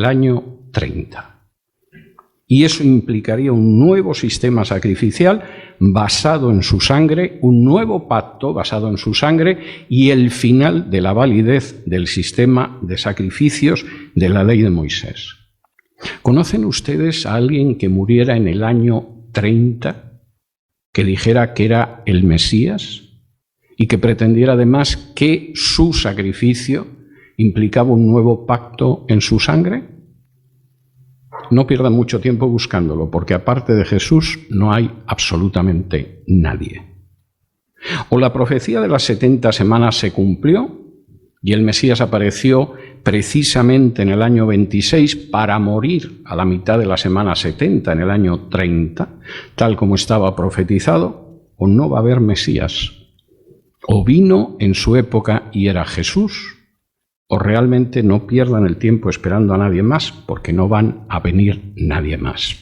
el año 30. Y eso implicaría un nuevo sistema sacrificial basado en su sangre, un nuevo pacto basado en su sangre y el final de la validez del sistema de sacrificios de la ley de Moisés. ¿Conocen ustedes a alguien que muriera en el año 30, que dijera que era el Mesías y que pretendiera además que su sacrificio implicaba un nuevo pacto en su sangre? No pierdan mucho tiempo buscándolo, porque aparte de Jesús no hay absolutamente nadie. O la profecía de las 70 semanas se cumplió y el Mesías apareció precisamente en el año 26 para morir a la mitad de la semana 70, en el año 30, tal como estaba profetizado, o no va a haber Mesías. O vino en su época y era Jesús, o realmente no pierdan el tiempo esperando a nadie más, porque no van a venir nadie más.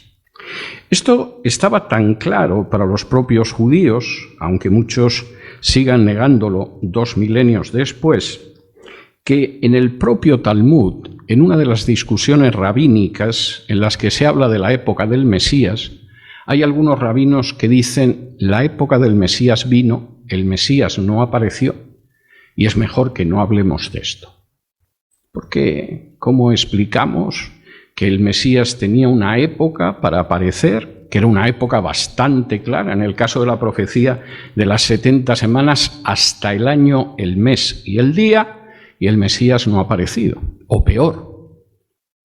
Esto estaba tan claro para los propios judíos, aunque muchos sigan negándolo 2 milenios después, que en el propio Talmud, en una de las discusiones rabínicas en las que se habla de la época del Mesías, hay algunos rabinos que dicen: la época del Mesías vino, el Mesías no apareció, y es mejor que no hablemos de esto. Porque, ¿cómo explicamos que el Mesías tenía una época para aparecer, que era una época bastante clara, en el caso de la profecía de las 70 semanas, hasta el año, el mes y el día, y el Mesías no ha aparecido? O peor,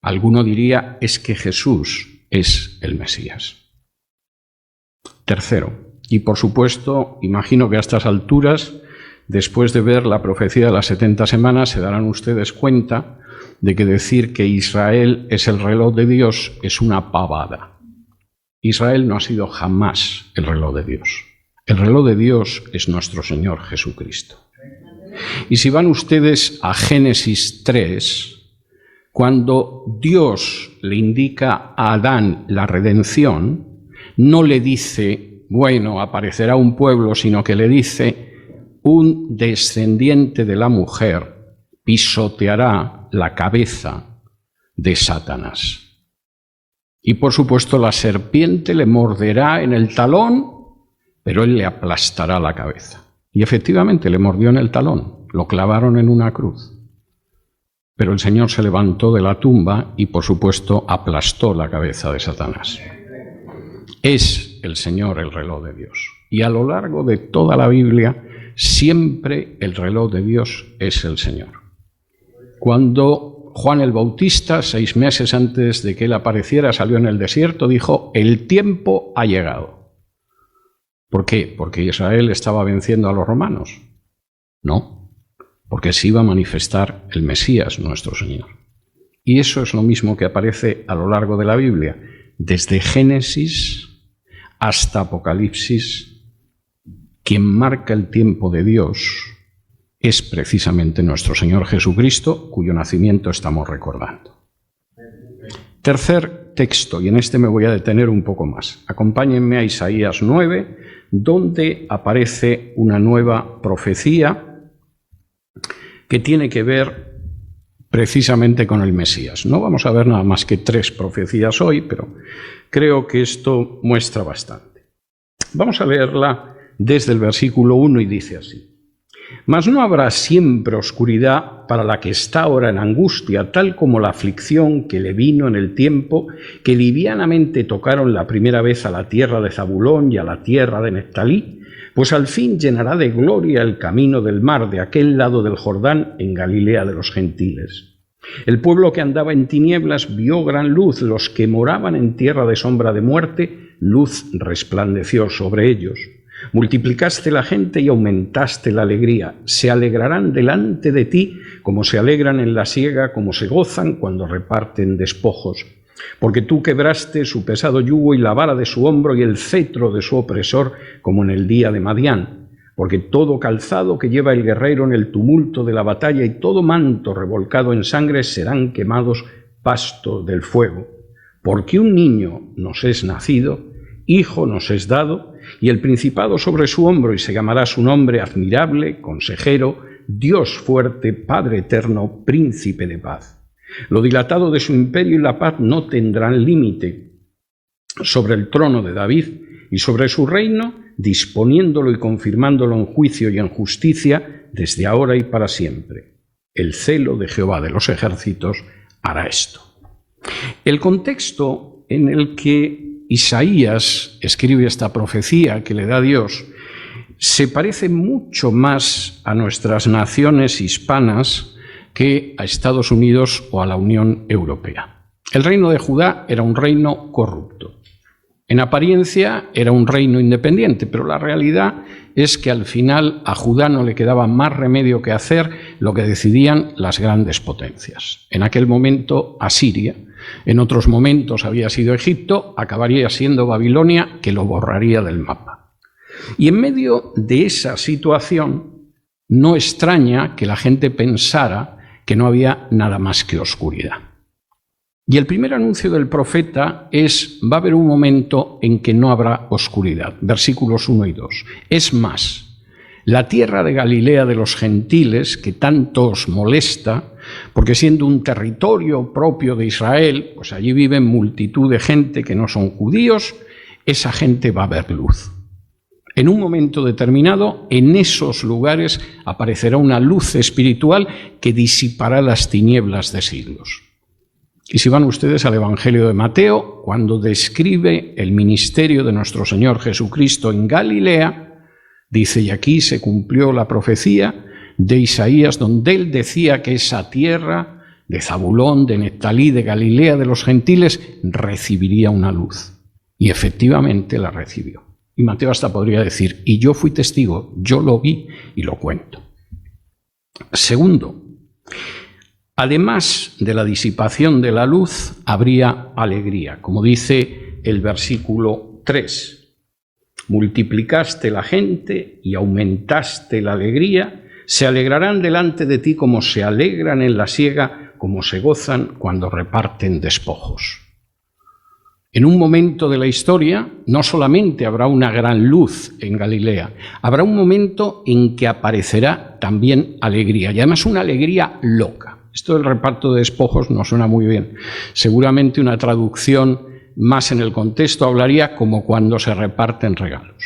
alguno diría, es que Jesús es el Mesías. Tercero, y por supuesto, imagino que a estas alturas, después de ver la profecía de las 70 semanas, se darán ustedes cuenta de que decir que Israel es el reloj de Dios es una pavada. Israel no ha sido jamás el reloj de Dios. El reloj de Dios es nuestro Señor Jesucristo. Y si van ustedes a Génesis 3, cuando Dios le indica a Adán la redención, no le dice, bueno, aparecerá un pueblo, sino que le dice: un descendiente de la mujer pisoteará la cabeza de Satanás. Y por supuesto la serpiente le morderá en el talón, pero él le aplastará la cabeza. Y efectivamente le mordió en el talón, lo clavaron en una cruz. Pero el Señor se levantó de la tumba y por supuesto aplastó la cabeza de Satanás. Es el Señor el reloj de Dios. Y a lo largo de toda la Biblia, siempre el reloj de Dios es el Señor. Cuando Juan el Bautista, 6 meses antes de que él apareciera, salió en el desierto, dijo: el tiempo ha llegado. ¿Por qué? ¿Porque Israel estaba venciendo a los romanos? No, porque se iba a manifestar el Mesías, nuestro Señor. Y eso es lo mismo que aparece a lo largo de la Biblia, desde Génesis hasta Apocalipsis. Quien marca el tiempo de Dios es precisamente nuestro Señor Jesucristo, cuyo nacimiento estamos recordando. Tercer texto, y en este me voy a detener un poco más. Acompáñenme a Isaías 9, donde aparece una nueva profecía que tiene que ver precisamente con el Mesías. No vamos a ver nada más que 3 profecías hoy, pero creo que esto muestra bastante. Vamos a leerla desde el versículo 1 y dice así: Mas no habrá siempre oscuridad para la que está ahora en angustia, tal como la aflicción que le vino en el tiempo que livianamente tocaron la primera vez a la tierra de Zabulón y a la tierra de Neftalí, pues al fin llenará de gloria el camino del mar de aquel lado del Jordán, en Galilea de los gentiles. El pueblo que andaba en tinieblas vio gran luz, los que moraban en tierra de sombra de muerte, luz resplandeció sobre ellos. Multiplicaste la gente y aumentaste la alegría. Se alegrarán delante de ti, como se alegran en la siega, como se gozan cuando reparten despojos. Porque tú quebraste su pesado yugo y la vara de su hombro y el cetro de su opresor, como en el día de Madián. Porque todo calzado que lleva el guerrero en el tumulto de la batalla y todo manto revolcado en sangre serán quemados pasto del fuego. Porque un niño nos es nacido, hijo nos es dado, y el principado sobre su hombro, y se llamará su nombre admirable, consejero, Dios fuerte, Padre eterno, príncipe de paz. Lo dilatado de su imperio y la paz no tendrán límite sobre el trono de David y sobre su reino, disponiéndolo y confirmándolo en juicio y en justicia desde ahora y para siempre. El celo de Jehová de los ejércitos hará esto. El contexto en el que Isaías escribe esta profecía que le da Dios se parece mucho más a nuestras naciones hispanas que a Estados Unidos o a la Unión Europea. El reino de Judá era un reino corrupto. En apariencia era un reino independiente, pero la realidad es que al final a Judá no le quedaba más remedio que hacer lo que decidían las grandes potencias. En aquel momento Asiria, en otros momentos había sido Egipto, acabaría siendo Babilonia, que lo borraría del mapa. Y en medio de esa situación no extraña que la gente pensara que no había nada más que oscuridad. Y el primer anuncio del profeta es: va a haber un momento en que no habrá oscuridad. Versículos 1 y 2. Es más, la tierra de Galilea de los gentiles, que tanto os molesta, porque siendo un territorio propio de Israel, pues allí viven multitud de gente que no son judíos, esa gente va a ver luz. En un momento determinado, en esos lugares aparecerá una luz espiritual que disipará las tinieblas de siglos. Y si van ustedes al Evangelio de Mateo, cuando describe el ministerio de nuestro Señor Jesucristo en Galilea, dice: y aquí se cumplió la profecía de Isaías, donde él decía que esa tierra de Zabulón, de Neftalí, de Galilea, de los gentiles, recibiría una luz. Y efectivamente la recibió. Y Mateo hasta podría decir: y yo fui testigo, yo lo vi y lo cuento. Segundo, además de la disipación de la luz, habría alegría, como dice el versículo 3. Multiplicaste la gente y aumentaste la alegría, se alegrarán delante de ti como se alegran en la siega, como se gozan cuando reparten despojos. En un momento de la historia, no solamente habrá una gran luz en Galilea, habrá un momento en que aparecerá también alegría, y además una alegría loca. Esto del reparto de despojos no suena muy bien. Seguramente una traducción más en el contexto hablaría como cuando se reparten regalos.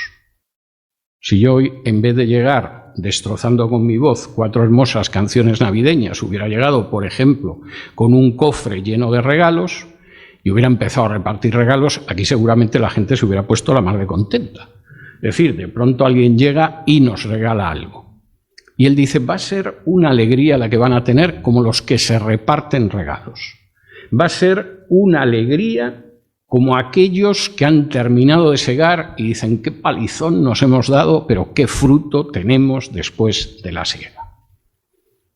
Si yo hoy, en vez de llegar destrozando con mi voz 4 hermosas canciones navideñas, hubiera llegado, por ejemplo, con un cofre lleno de regalos y hubiera empezado a repartir regalos, aquí seguramente la gente se hubiera puesto la mar de contenta. Es decir, de pronto alguien llega y nos regala algo. Y él dice: va a ser una alegría la que van a tener como los que se reparten regalos. Va a ser una alegría como aquellos que han terminado de segar y dicen: qué palizón nos hemos dado, pero qué fruto tenemos después de la siega.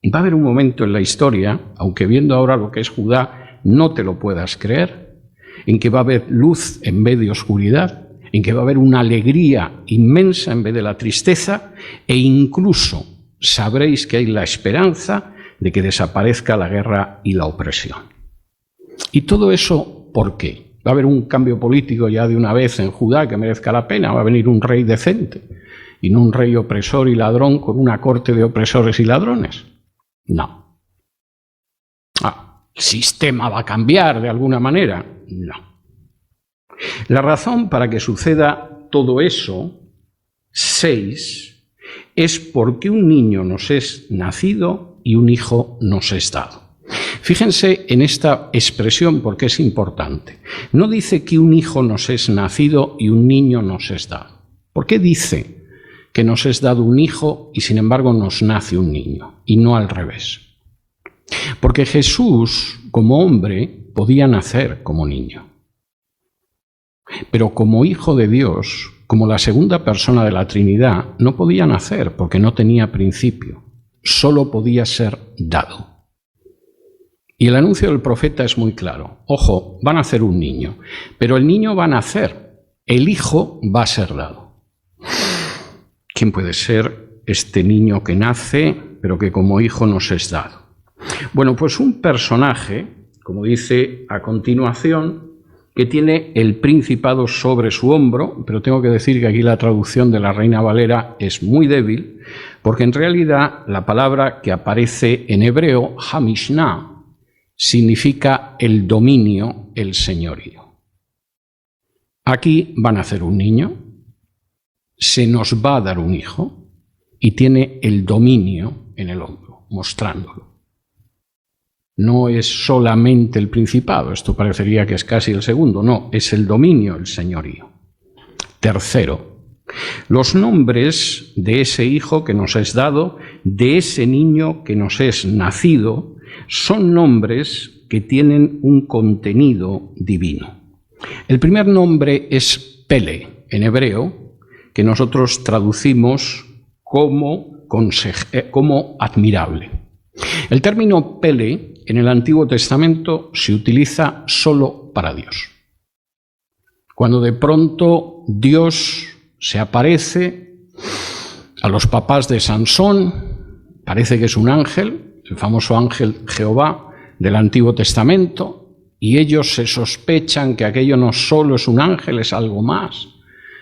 Va a haber un momento en la historia, aunque viendo ahora lo que es Judá no te lo puedas creer, en que va a haber luz en vez de oscuridad, en que va a haber una alegría inmensa en vez de la tristeza, e incluso sabréis que hay la esperanza de que desaparezca la guerra y la opresión. ¿Y todo eso por qué? ¿Va a haber un cambio político ya de una vez en Judá que merezca la pena? ¿Va a venir un rey decente y no un rey opresor y ladrón con una corte de opresores y ladrones? No. ¿El sistema va a cambiar de alguna manera? No. La razón para que suceda todo eso, 6, es porque un niño nos es nacido y un hijo nos es dado. Fíjense en esta expresión porque es importante. No dice que un hijo nos es nacido y un niño nos es dado. ¿Por qué dice que nos es dado un hijo y sin embargo nos nace un niño y no al revés? Porque Jesús, como hombre, podía nacer como niño. Pero como hijo de Dios, como la segunda persona de la Trinidad, no podía nacer porque no tenía principio, solo podía ser dado. Y el anuncio del profeta es muy claro. Ojo, va a nacer un niño, pero el niño va a nacer, el hijo va a ser dado. ¿Quién puede ser este niño que nace, pero que como hijo nos es dado? Bueno, pues un personaje, como dice a continuación, que tiene el principado sobre su hombro, pero tengo que decir que aquí la traducción de la Reina Valera es muy débil, porque en realidad la palabra que aparece en hebreo, Hamishná, significa el dominio, el señorío. Aquí va a nacer un niño, se nos va a dar un hijo y tiene el dominio en el hombro, mostrándolo. No es solamente el principado, esto parecería que es casi el segundo, no, es el dominio, el señorío. Tercero, los nombres de ese hijo que nos es dado, de ese niño que nos es nacido, son nombres que tienen un contenido divino. El primer nombre es Pele, en hebreo, que nosotros traducimos como admirable. El término Pele en el Antiguo Testamento se utiliza solo para Dios. Cuando de pronto Dios se aparece a los papás de Sansón, parece que es un ángel, el famoso ángel Jehová del Antiguo Testamento, y ellos se sospechan que aquello no solo es un ángel, es algo más,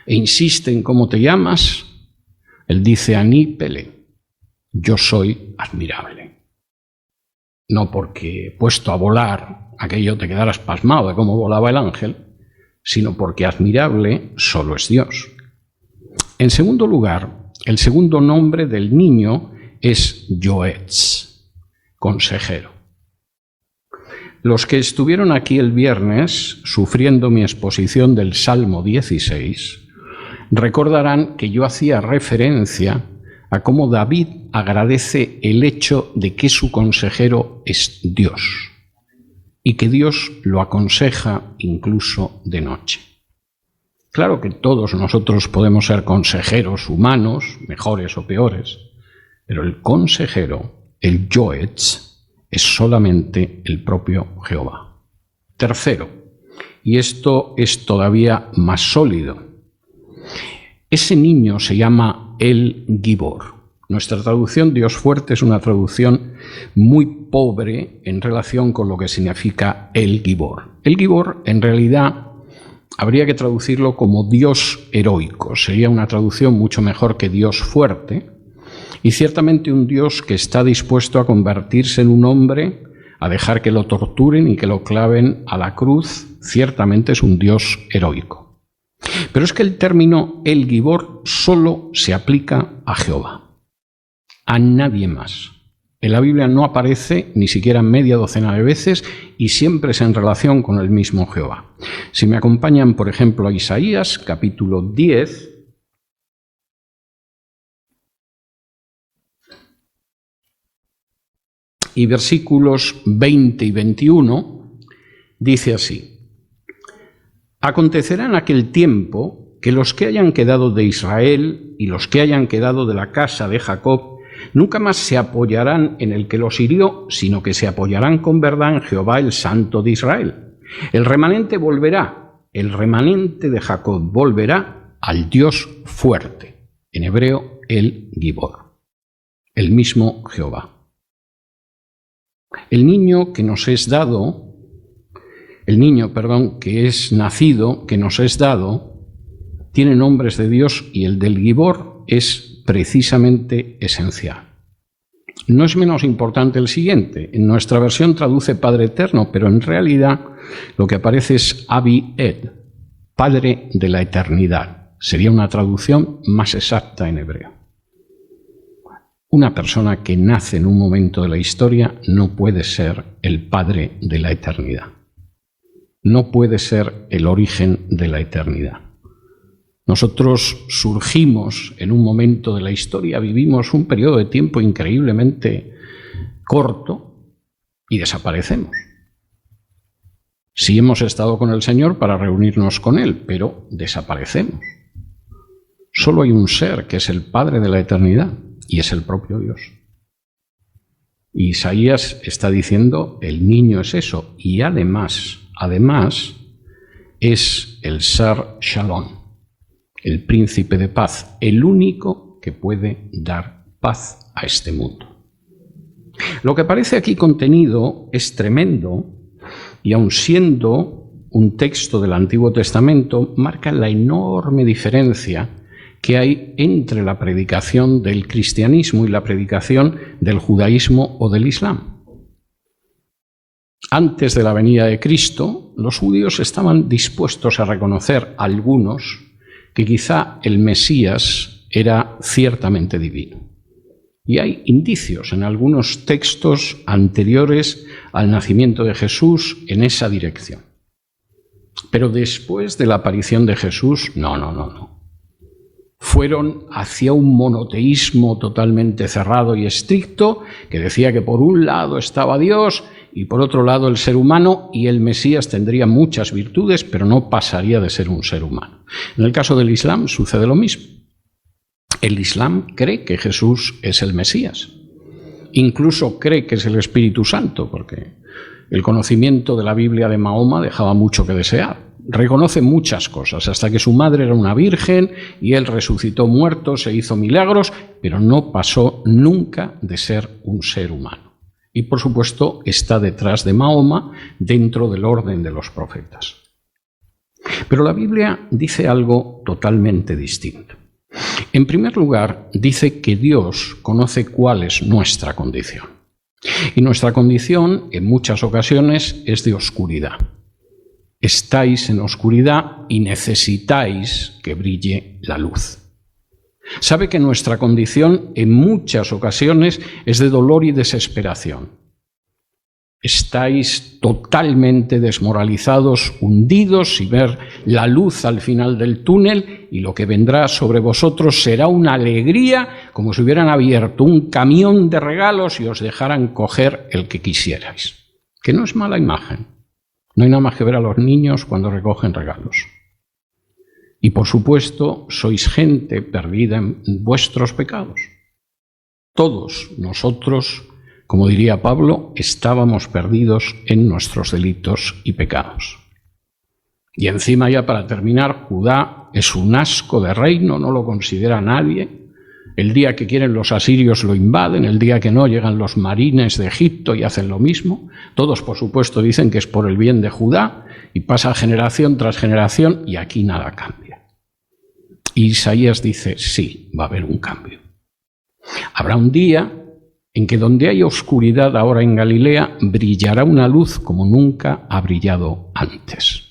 e insisten: ¿cómo te llamas? Él dice: Aní Pele, yo soy admirable. No porque puesto a volar aquello te quedaras pasmado de cómo volaba el ángel, sino porque admirable solo es Dios. En segundo lugar, el segundo nombre del niño es Yoetz, consejero. Los que estuvieron aquí el viernes sufriendo mi exposición del Salmo 16 recordarán que yo hacía referencia a cómo David agradece el hecho de que su consejero es Dios y que Dios lo aconseja incluso de noche. Claro que todos nosotros podemos ser consejeros humanos, mejores o peores, pero el consejero, el Yoetz, es solamente el propio Jehová. Tercero, y esto es todavía más sólido, ese niño se llama el Gibor. Nuestra traducción Dios fuerte es una traducción muy pobre en relación con lo que significa el Gibor. El Gibor, en realidad, habría que traducirlo como Dios heroico. Sería una traducción mucho mejor que Dios fuerte, y ciertamente un Dios que está dispuesto a convertirse en un hombre, a dejar que lo torturen y que lo claven a la cruz, ciertamente es un Dios heroico. Pero es que el término el Gibor solo se aplica a Jehová, a nadie más. En la Biblia no aparece ni siquiera media docena de veces y siempre es en relación con el mismo Jehová. Si me acompañan, por ejemplo, a Isaías, capítulo 10, y versículos 20 y 21, dice así: Acontecerá en aquel tiempo que los que hayan quedado de Israel y los que hayan quedado de la casa de Jacob nunca más se apoyarán en el que los hirió, sino que se apoyarán con verdad en Jehová, el Santo de Israel. El remanente volverá, el remanente de Jacob volverá al Dios fuerte, en hebreo el Gibor, el mismo Jehová. El niño que nos es dado, que es nacido, que nos es dado, tiene nombres de Dios y el del Gibor es precisamente esencial. No es menos importante el siguiente. En nuestra versión traduce Padre Eterno, pero en realidad lo que aparece es Abi Ed, Padre de la Eternidad. Sería una traducción más exacta en hebreo. Una persona que nace en un momento de la historia no puede ser el Padre de la Eternidad. No puede ser el origen de la eternidad. Nosotros surgimos en un momento de la historia, vivimos un periodo de tiempo increíblemente corto y desaparecemos. Sí hemos estado con el Señor para reunirnos con Él, pero desaparecemos. Solo hay un ser que es el Padre de la eternidad y es el propio Dios. Y Isaías está diciendo, el niño es eso, y además es el Sar Shalom, el príncipe de paz, el único que puede dar paz a este mundo. Lo que aparece aquí contenido es tremendo y aun siendo un texto del Antiguo Testamento, marca la enorme diferencia que hay entre la predicación del cristianismo y la predicación del judaísmo o del islam. Antes de la venida de Cristo, los judíos estaban dispuestos a reconocer a algunos que quizá el Mesías era ciertamente divino. Y hay indicios en algunos textos anteriores al nacimiento de Jesús en esa dirección. Pero después de la aparición de Jesús, no. Fueron hacia un monoteísmo totalmente cerrado y estricto, que decía que por un lado estaba Dios y por otro lado el ser humano, y el Mesías tendría muchas virtudes, pero no pasaría de ser un ser humano. En el caso del Islam sucede lo mismo. El Islam cree que Jesús es el Mesías. Incluso cree que es el Espíritu Santo, porque el conocimiento de la Biblia de Mahoma dejaba mucho que desear. Reconoce muchas cosas, hasta que su madre era una virgen y él resucitó muertos e hizo milagros, pero no pasó nunca de ser un ser humano. Y por supuesto está detrás de Mahoma dentro del orden de los profetas. Pero la Biblia dice algo totalmente distinto. En primer lugar, dice que Dios conoce cuál es nuestra condición. Y nuestra condición, en muchas ocasiones, es de oscuridad. Estáis en oscuridad y necesitáis que brille la luz. Sabe que nuestra condición, en muchas ocasiones, es de dolor y desesperación. Estáis totalmente desmoralizados, hundidos, sin ver la luz al final del túnel, y lo que vendrá sobre vosotros será una alegría, como si hubieran abierto un camión de regalos y os dejaran coger el que quisierais. Que no es mala imagen. No hay nada más que ver a los niños cuando recogen regalos. Y por supuesto, sois gente perdida en vuestros pecados. Todos nosotros, como diría Pablo, estábamos perdidos en nuestros delitos y pecados. Y encima, ya para terminar, Judá es un asco de reino, no lo considera nadie. El día que quieren los asirios lo invaden, el día que no llegan los marines de Egipto y hacen lo mismo. Todos, por supuesto, dicen que es por el bien de Judá y pasa generación tras generación y aquí nada cambia. Y Isaías dice, sí, va a haber un cambio. Habrá un día en que donde hay oscuridad ahora en Galilea, brillará una luz como nunca ha brillado antes.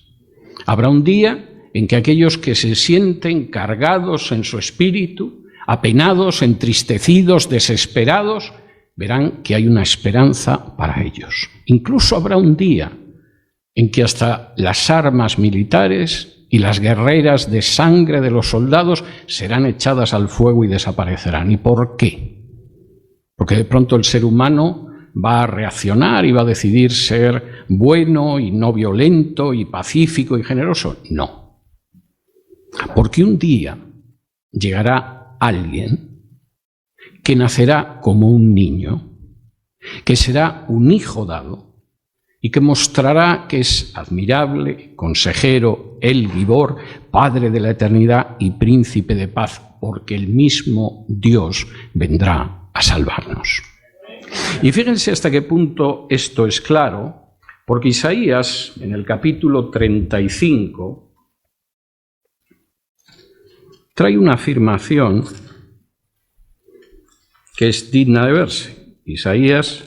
Habrá un día en que aquellos que se sienten cargados en su espíritu, apenados, entristecidos, desesperados, verán que hay una esperanza para ellos. Incluso habrá un día en que hasta las armas militares y las guerreras de sangre de los soldados serán echadas al fuego y desaparecerán. ¿Y por qué? Porque de pronto el ser humano va a reaccionar y va a decidir ser bueno y no violento y pacífico y generoso. No. Porque un día llegará alguien que nacerá como un niño, que será un hijo dado y que mostrará que es admirable, consejero, el Gibor, Padre de la eternidad y Príncipe de paz, porque el mismo Dios vendrá a salvarnos. Y fíjense hasta qué punto esto es claro, porque Isaías, en el capítulo 35, trae una afirmación que es digna de verse. Isaías